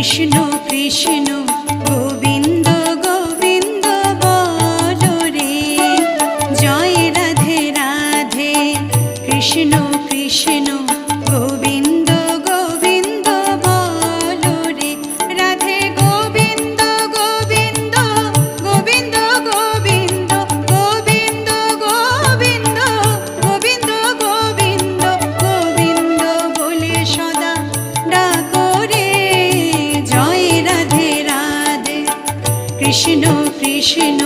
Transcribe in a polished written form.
কৃষ্ণ কৃষ্ণ গোবিন্দ গোবিন্দ বলো রে, জয় রাধে রাধে। কৃষ্ণ কৃষ্ণ গোবিন্দ গোবিন্দ বলো রে, রাধে গোবিন্দ গোবিন্দ গোবিন্দ গোবিন্দ গোবিন্দ গোবিন্দ গোবিন্দ গোবিন্দ গোবিন্দ বলে সদা ডাকো রে, জয় রাধে রাধে। কৃষ্ণ কৃষ্ণ